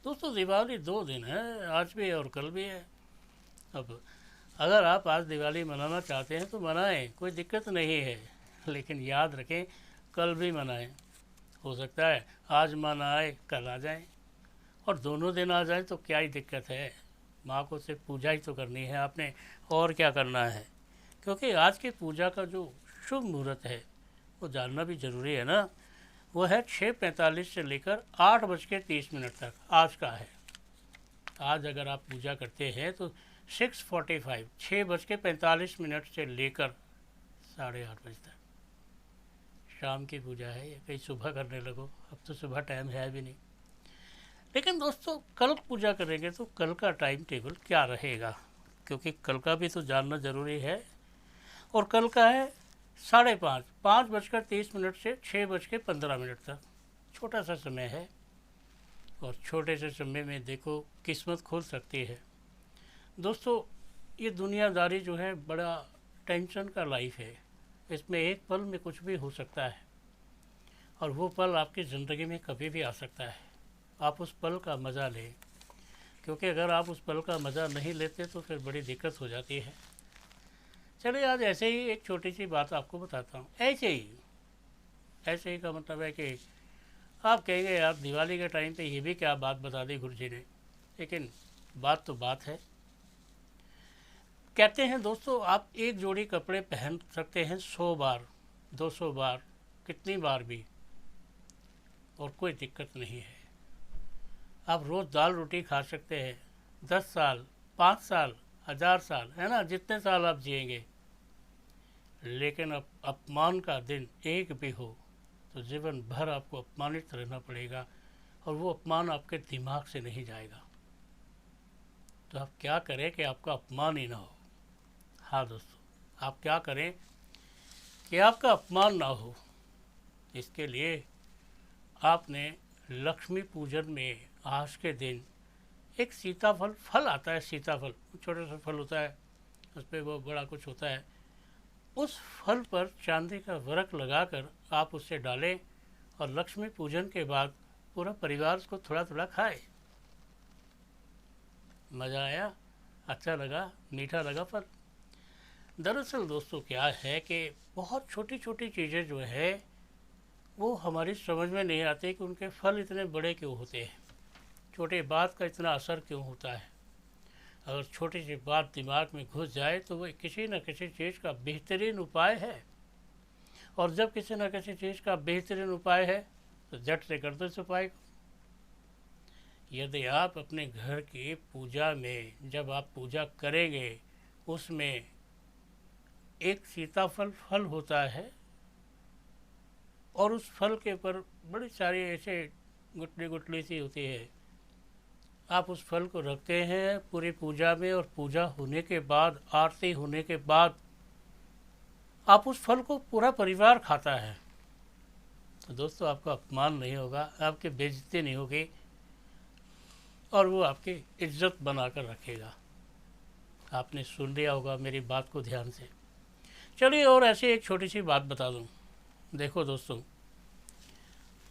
दोस्तों दिवाली 2 दिन है, आज भी है और कल भी है। अब अगर आप आज दिवाली मनाना चाहते हैं तो मनाएं, कोई दिक्कत नहीं है। लेकिन याद रखें, कल भी मनाएं। हो सकता है आज मनाए कल आ जाए, और दोनों दिन आ जाए तो क्या ही दिक्कत है। माँ को सिर्फ पूजा ही तो करनी है आपने, और क्या करना है। क्योंकि आज की पूजा का जो शुभ मुहूर्त है वो जानना भी ज़रूरी है ना। वो है 6:45 से लेकर 8:30 तक आज का है। आज अगर आप पूजा करते हैं तो 6:45 6:45 से लेकर 8:30 तक शाम की पूजा है। ये कहीं सुबह करने लगो, अब तो सुबह टाइम है भी नहीं। लेकिन दोस्तों कल पूजा करेंगे तो कल का टाइम टेबल क्या रहेगा, क्योंकि कल का भी तो जानना ज़रूरी है। और कल का है 5:30 5:30 से 6:15 तक। छोटा सा समय है, और छोटे से समय में देखो किस्मत खुल सकती है। दोस्तों ये दुनियादारी जो है बड़ा टेंशन का लाइफ है। इसमें एक पल में कुछ भी हो सकता है, और वो पल आपकी ज़िंदगी में कभी भी आ सकता है। आप उस पल का मज़ा लें, क्योंकि अगर आप उस पल का मज़ा नहीं लेते तो फिर बड़ी दिक्कत हो जाती है। चलिए आज ऐसे ही एक छोटी सी बात आपको बताता हूँ। ऐसे ही का मतलब है कि आप कहेंगे यार दिवाली के टाइम पे ये भी क्या बात बता दी गुरु जी ने, लेकिन बात तो बात है। कहते हैं दोस्तों, आप एक जोड़ी कपड़े पहन सकते हैं 100 बार, 200 बार, कितनी बार भी, और कोई दिक्कत नहीं है। आप रोज़ दाल रोटी खा सकते हैं 10 साल, 5 साल, 1000 साल, है ना, जितने साल आप जिएंगे। लेकिन अब अपमान का दिन एक भी हो तो जीवन भर आपको अपमानित रहना पड़ेगा, और वो अपमान आपके दिमाग से नहीं जाएगा। तो आप क्या करें कि आपका अपमान ही ना हो। हाँ दोस्तों, आप क्या करें कि आपका अपमान ना हो। इसके लिए आपने लक्ष्मी पूजन में आज के दिन एक सीताफल फल आता है, सीताफल छोटा सा फल होता है, उस पर वो बड़ा कुछ होता है। उस फल पर चांदी का वर्क लगाकर आप उसे डालें, और लक्ष्मी पूजन के बाद पूरा परिवार उसको थोड़ा थोड़ा खाए। मज़ा आया, अच्छा लगा, मीठा लगा फल। दरअसल दोस्तों क्या है कि बहुत छोटी छोटी चीज़ें जो है वो हमारी समझ में नहीं आती कि उनके फल इतने बड़े क्यों होते हैं, छोटे बात का इतना असर क्यों होता है। अगर छोटी सी बात दिमाग में घुस जाए तो वो किसी न किसी चीज़ का बेहतरीन उपाय है, और जब किसी न किसी चीज़ का बेहतरीन उपाय है तो झट से कर दो इस उपाय को। यदि आप अपने घर की पूजा में जब आप पूजा करेंगे, उसमें एक सीताफल फल होता है, और उस फल के ऊपर बड़ी सारी ऐसे गुठली गुठली सी होती है, आप उस फल को रखते हैं पूरी पूजा में, और पूजा होने के बाद, आरती होने के बाद आप उस फल को पूरा परिवार खाता है, तो दोस्तों आपका अपमान नहीं होगा, आपकी बेइज्जती नहीं होगी, और वो आपकी इज्जत बनाकर रखेगा। आपने सुन लिया होगा मेरी बात को ध्यान से। चलिए और ऐसे एक छोटी सी बात बता दूं। देखो दोस्तों,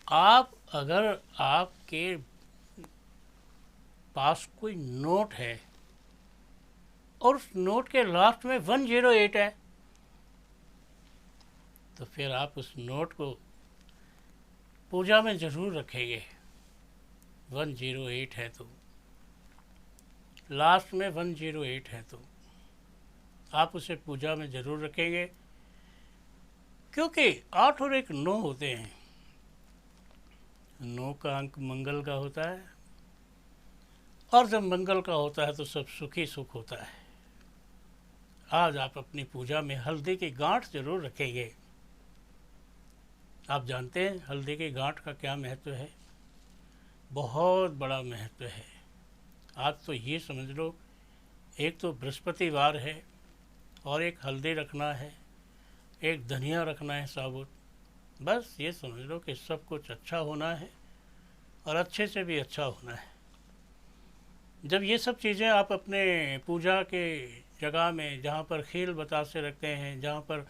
आप अगर आपके पास कोई नोट है और उस नोट के लास्ट में 108 है, तो फिर आप उस नोट को पूजा में ज़रूर रखेंगे। 108 है तो, लास्ट में 108 है तो आप उसे पूजा में ज़रूर रखेंगे, क्योंकि 8 और 1 9 होते हैं। 9 का अंक मंगल का होता है, और जब मंगल का होता है तो सब सुखी सुख होता है। आज आप अपनी पूजा में हल्दी की गांठ जरूर रखेंगे। आप जानते हैं हल्दी की गांठ का क्या महत्व है? बहुत बड़ा महत्व है। आज तो ये समझ लो, एक तो बृहस्पतिवार है, और एक हल्दी रखना है, एक धनिया रखना है साबुत। बस ये समझ लो कि सब कुछ अच्छा होना है, और अच्छे से भी अच्छा होना है। जब ये सब चीज़ें आप अपने पूजा के जगह में, जहाँ पर खील बतासे रखते हैं, जहाँ पर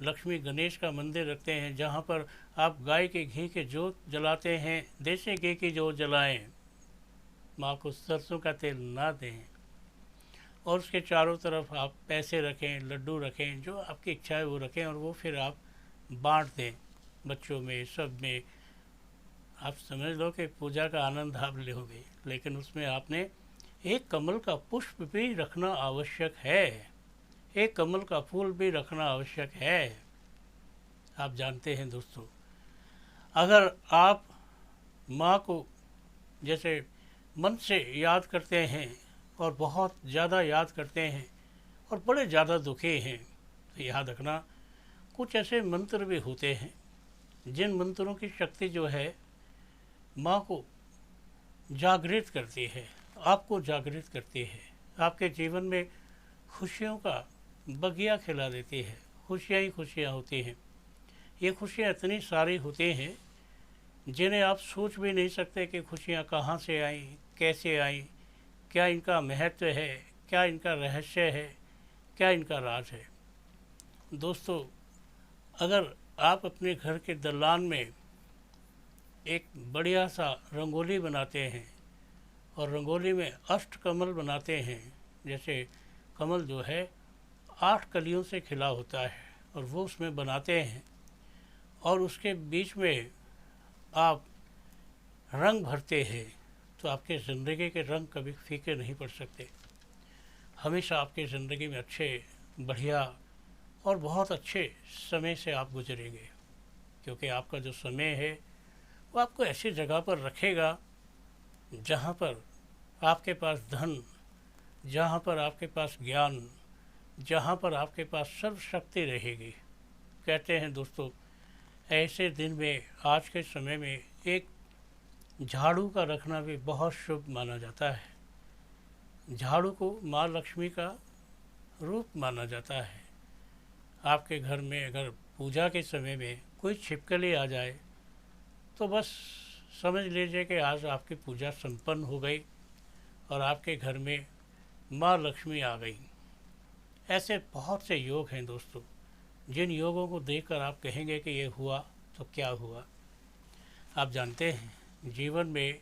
लक्ष्मी गणेश का मंदिर रखते हैं, जहाँ पर आप गाय के घी के जोत जलाते हैं, देसी घी की जोत जलाएं, माँ को सरसों का तेल ना दें, और उसके चारों तरफ आप पैसे रखें, लड्डू रखें, जो आपकी इच्छा है वो रखें, और वो फिर आप बांट दें बच्चों में, सब में। आप समझ लो कि पूजा का आनंद आप लोगे, लेकिन उसमें आपने एक कमल का पुष्प भी रखना आवश्यक है, एक कमल का फूल भी रखना आवश्यक है। आप जानते हैं दोस्तों, अगर आप माँ को जैसे मन से याद करते हैं और बहुत ज़्यादा याद करते हैं और बड़े ज़्यादा दुखी हैं, तो याद रखना कुछ ऐसे मंत्र भी होते हैं जिन मंत्रों की शक्ति जो है माँ को जागृत करती है, आपको जागृत करती है, आपके जीवन में खुशियों का बगिया खिला देती है। खुशियाँ ही खुशियाँ होती हैं। ये खुशियाँ इतनी सारी होती हैं जिन्हें आप सोच भी नहीं सकते कि खुशियाँ कहाँ से आईं, कैसे आईं, क्या इनका महत्व है, क्या इनका रहस्य है, क्या इनका राज है। दोस्तों, अगर आप अपने घर के दलान में एक बढ़िया सा रंगोली बनाते हैं और रंगोली में अष्टकमल बनाते हैं, जैसे कमल जो है 8 कलियों से खिला होता है, और वो उसमें बनाते हैं, और उसके बीच में आप रंग भरते हैं, तो आपके ज़िंदगी के रंग कभी फीके नहीं पड़ सकते। हमेशा आपके ज़िंदगी में अच्छे, बढ़िया और बहुत अच्छे समय से आप गुजरेंगे, क्योंकि आपका जो समय है वो आपको ऐसी जगह पर रखेगा जहाँ पर आपके पास धन, जहाँ पर आपके पास ज्ञान, जहाँ पर आपके पास सर्व शक्ति रहेगी। कहते हैं दोस्तों, ऐसे दिन में, आज के समय में, एक झाड़ू का रखना भी बहुत शुभ माना जाता है। झाड़ू को माँ लक्ष्मी का रूप माना जाता है। आपके घर में अगर पूजा के समय में कोई छिपकली आ जाए तो बस समझ लीजिए कि आज आपकी पूजा संपन्न हो गई और आपके घर में माँ लक्ष्मी आ गई। ऐसे बहुत से योग हैं दोस्तों, जिन योगों को देखकर आप कहेंगे कि ये हुआ तो क्या हुआ। आप जानते हैं, जीवन में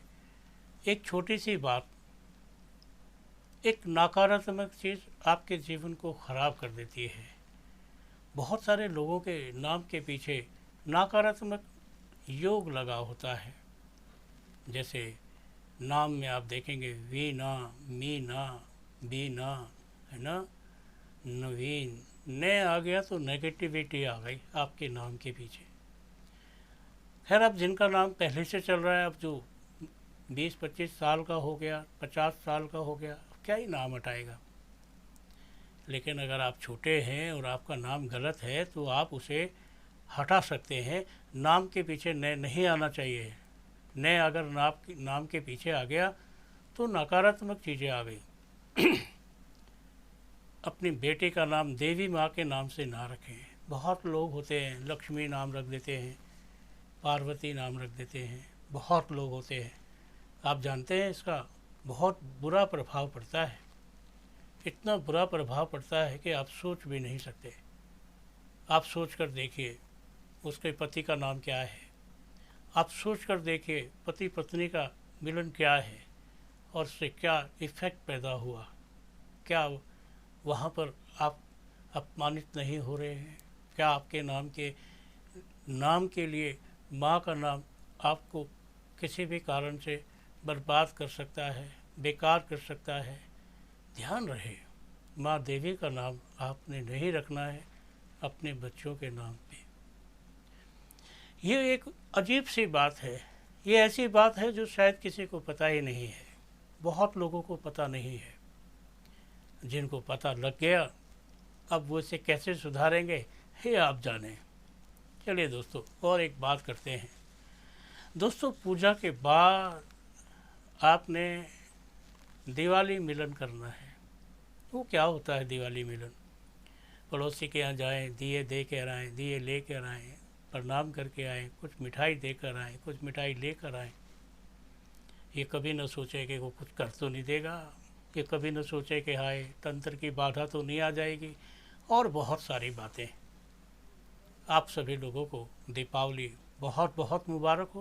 एक छोटी सी बात, एक नकारात्मक चीज़ आपके जीवन को ख़राब कर देती है। बहुत सारे लोगों के नाम के पीछे नकारात्मक योग लगा होता है। जैसे नाम में आप देखेंगे वीना, मीना, बीना, है ना, नवीन, ने आ गया तो नेगेटिविटी आ गई आपके नाम के पीछे। खैर, अब जिनका नाम पहले से चल रहा है, अब जो 20-25 साल का हो गया, 50 साल का हो गया, अब क्या ही नाम हटाएगा। लेकिन अगर आप छोटे हैं और आपका नाम गलत है तो आप उसे हटा सकते हैं। नाम के पीछे ने नहीं आना चाहिए। ने अगर नाम के पीछे आ गया तो नकारात्मक चीज़ें आ गई। अपनी बेटी का नाम देवी माँ के नाम से ना रखें। बहुत लोग होते हैं लक्ष्मी नाम रख देते हैं, पार्वती नाम रख देते हैं, बहुत लोग होते हैं। आप जानते हैं इसका बहुत बुरा प्रभाव पड़ता है। इतना बुरा प्रभाव पड़ता है कि आप सोच भी नहीं सकते। आप सोच कर देखिए उसके पति का नाम क्या है, आप सोच कर देखिए पति पत्नी का मिलन क्या है और उससे क्या इफ़ेक्ट पैदा हुआ। क्या वहाँ पर आप अपमानित नहीं हो रहे हैं? क्या आपके नाम के लिए माँ का नाम आपको किसी भी कारण से बर्बाद कर सकता है, बेकार कर सकता है? ध्यान रहे, माँ देवी का नाम आपने नहीं रखना है अपने बच्चों के नाम पे। ये एक अजीब सी बात है। ये ऐसी बात है जो शायद किसी को पता ही नहीं है, बहुत लोगों को पता नहीं है। जिनको पता लग गया, अब वो इसे कैसे सुधारेंगे ये आप जानें। चलिए दोस्तों, और एक बात करते हैं। दोस्तों, पूजा के बाद आपने दिवाली मिलन करना है। वो क्या होता है दिवाली मिलन? पड़ोसी के यहाँ जाएं, दिए दे कर आएँ, दिए ले कर आएँ, प्रणाम करके आएँ, कुछ मिठाई देकर आएँ, कुछ मिठाई लेकर आएँ। ये कभी न सोचे कि वो कुछ कर तो नहीं देगा, ये कभी न सोचे कि हाय तंत्र की बाधा तो नहीं आ जाएगी, और बहुत सारी बातें। आप सभी लोगों को दीपावली बहुत बहुत मुबारक हो